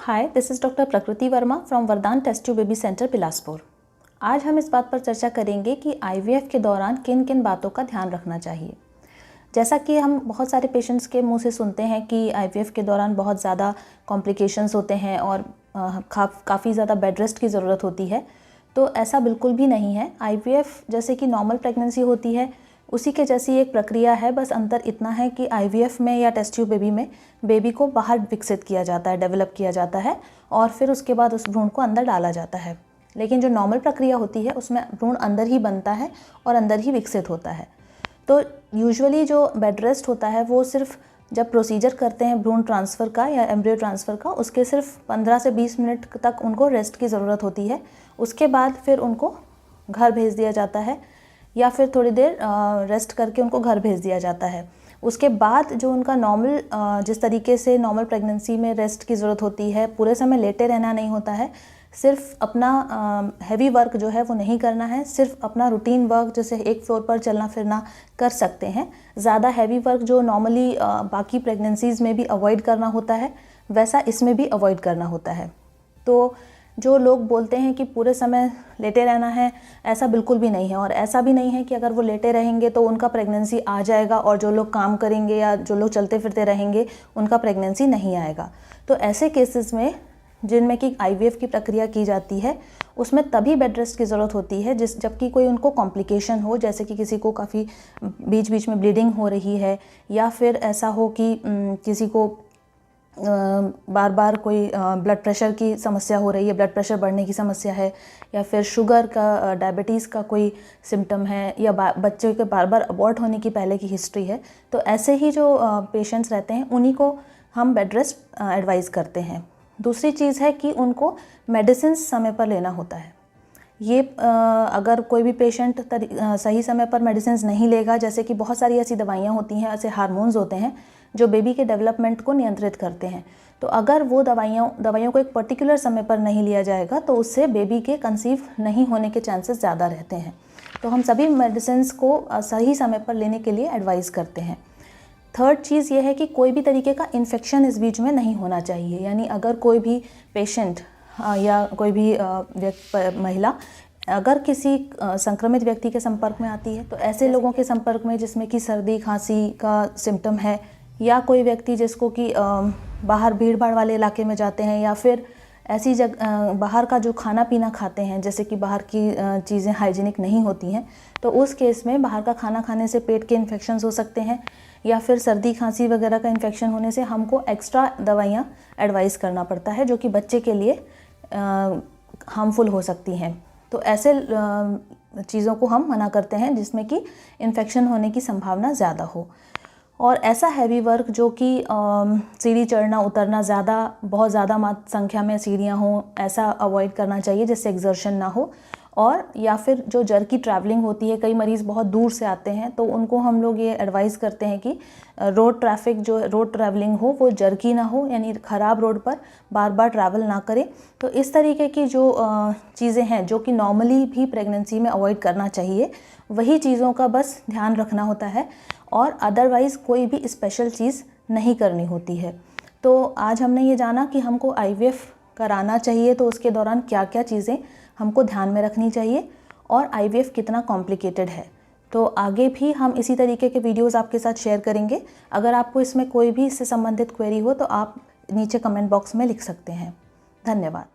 Hi, this is doctor Prakriti Verma from Vardan test tube baby centre Bilaspur. आज हम इस बात पर चर्चा करेंगे कि आईवीएफ के दौरान किन किन बातों का ध्यान रखना चाहिए। जैसा कि हम बहुत सारे पेशेंट्स के मुंह से सुनते हैं कि आईवीएफ के दौरान बहुत ज़्यादा कॉम्प्लिकेशंस होते हैं और काफ़ी ज़्यादा बेड रेस्ट की ज़रूरत होती है, तो ऐसा बिल्कुल भी नहीं है। आईवीएफ जैसे कि नॉर्मल प्रेगनेंसी होती है उसी के जैसी एक प्रक्रिया है, बस अंतर इतना है कि आईवीएफ में या टेस्ट ट्यूब बेबी में बेबी को बाहर विकसित किया जाता है, डेवलप किया जाता है और फिर उसके बाद उस भ्रूण को अंदर डाला जाता है। लेकिन जो नॉर्मल प्रक्रिया होती है उसमें भ्रूण अंदर ही बनता है और अंदर ही विकसित होता है। तो यूजुअली जो बेड रेस्ट होता है वो सिर्फ जब प्रोसीजर करते हैं भ्रूण ट्रांसफ़र का या एम्ब्रियो ट्रांसफ़र का, उसके सिर्फ 15 से 20 मिनट तक उनको रेस्ट की ज़रूरत होती है। उसके बाद फिर उनको घर भेज दिया जाता है या फिर थोड़ी देर रेस्ट करके उनको घर भेज दिया जाता है। उसके बाद जो उनका नॉर्मल जिस तरीके से नॉर्मल प्रेगनेंसी में रेस्ट की ज़रूरत होती है, पूरे समय लेटे रहना नहीं होता है, सिर्फ अपना हैवी वर्क जो है वो नहीं करना है, सिर्फ अपना रूटीन वर्क जैसे एक फ्लोर पर चलना फिरना कर सकते हैं। ज़्यादा हैवी वर्क जो नॉर्मली बाकी प्रेगनेंसीज़ में भी अवॉइड करना होता है वैसा इसमें भी अवॉइड करना होता है। तो जो लोग बोलते हैं कि पूरे समय लेटे रहना है, ऐसा बिल्कुल भी नहीं है। और ऐसा भी नहीं है कि अगर वो लेटे रहेंगे तो उनका प्रेगनेंसी आ जाएगा और जो लोग काम करेंगे या जो लोग चलते फिरते रहेंगे उनका प्रेगनेंसी नहीं आएगा। तो ऐसे केसेस में जिनमें कि आईवीएफ की प्रक्रिया की जाती है उसमें तभी बेड रेस्ट की ज़रूरत होती है जबकि कोई उनको कॉम्प्लिकेशन हो, जैसे कि किसी को काफ़ी बीच बीच में ब्लीडिंग हो रही है या फिर ऐसा हो कि किसी को बार बार कोई ब्लड प्रेशर की समस्या हो रही है, ब्लड प्रेशर बढ़ने की समस्या है, या फिर शुगर का डायबिटीज़ का कोई सिम्टम है, या बच्चे के बार बार अबॉर्ट होने की पहले की हिस्ट्री है। तो ऐसे ही जो पेशेंट्स रहते हैं उन्हीं को हम बेड रेस्ट एडवाइज़ करते हैं। दूसरी चीज़ है कि उनको मेडिसिन समय पर लेना होता है। ये अगर कोई भी पेशेंट सही समय पर मेडिसिन नहीं लेगा, जैसे कि बहुत सारी ऐसी दवाइयाँ होती हैं, ऐसे हार्मोन्स होते हैं जो बेबी के डेवलपमेंट को नियंत्रित करते हैं, तो अगर वो दवाइयों को एक पर्टिकुलर समय पर नहीं लिया जाएगा तो उससे बेबी के कंसीव नहीं होने के चांसेस ज़्यादा रहते हैं। तो हम सभी मेडिसिन को सही समय पर लेने के लिए एडवाइस करते हैं। थर्ड चीज़ ये है कि कोई भी तरीके का इन्फेक्शन इस बीच में नहीं होना चाहिए। यानी अगर कोई भी पेशेंट या कोई भी महिला अगर किसी संक्रमित व्यक्ति के संपर्क में आती है, तो ऐसे लोगों के संपर्क में जिसमें कि सर्दी खांसी का सिम्टम है, या कोई व्यक्ति जिसको कि बाहर भीड़ भाड़ वाले इलाके में जाते हैं, या फिर ऐसी जगह बाहर का जो खाना पीना खाते हैं जैसे कि बाहर की चीज़ें हाइजीनिक नहीं होती हैं, तो उस केस में बाहर का खाना खाने से पेट के इन्फेक्शंस हो सकते हैं, या फिर सर्दी खांसी वगैरह का इन्फेक्शन होने से हमको एक्स्ट्रा दवाइयाँ एडवाइस करना पड़ता है जो कि बच्चे के लिए हार्मफुल हो सकती हैं। तो ऐसे चीज़ों को हम मना करते हैं जिसमें कि इन्फेक्शन होने की संभावना ज़्यादा हो। और ऐसा हैवी वर्क जो कि सीढ़ी चढ़ना उतरना बहुत ज़्यादा संख्या में सीढ़ियाँ हों, ऐसा अवॉइड करना चाहिए जिससे एक्सर्शन ना हो। और या फिर जो जर्की ट्रैवलिंग होती है, कई मरीज़ बहुत दूर से आते हैं तो उनको हम लोग ये एडवाइस करते हैं कि रोड ट्रैवलिंग हो वो जर्की ना हो, यानी ख़राब रोड पर बार बार ट्रैवल ना करें। तो इस तरीके की जो चीज़ें हैं जो कि नॉर्मली भी प्रेगनेंसी में अवॉइड करना चाहिए, वही चीज़ों का बस ध्यान रखना होता है और अदरवाइज़ कोई भी स्पेशल चीज़ नहीं करनी होती है। तो आज हमने ये जाना कि हमको आईवीएफ कराना चाहिए तो उसके दौरान क्या क्या चीज़ें हमको ध्यान में रखनी चाहिए और आईवीएफ कितना कॉम्प्लिकेटेड है। तो आगे भी हम इसी तरीके के वीडियोस आपके साथ शेयर करेंगे। अगर आपको इसमें कोई भी इससे संबंधित क्वेरी हो तो आप नीचे कमेंट बॉक्स में लिख सकते हैं। धन्यवाद।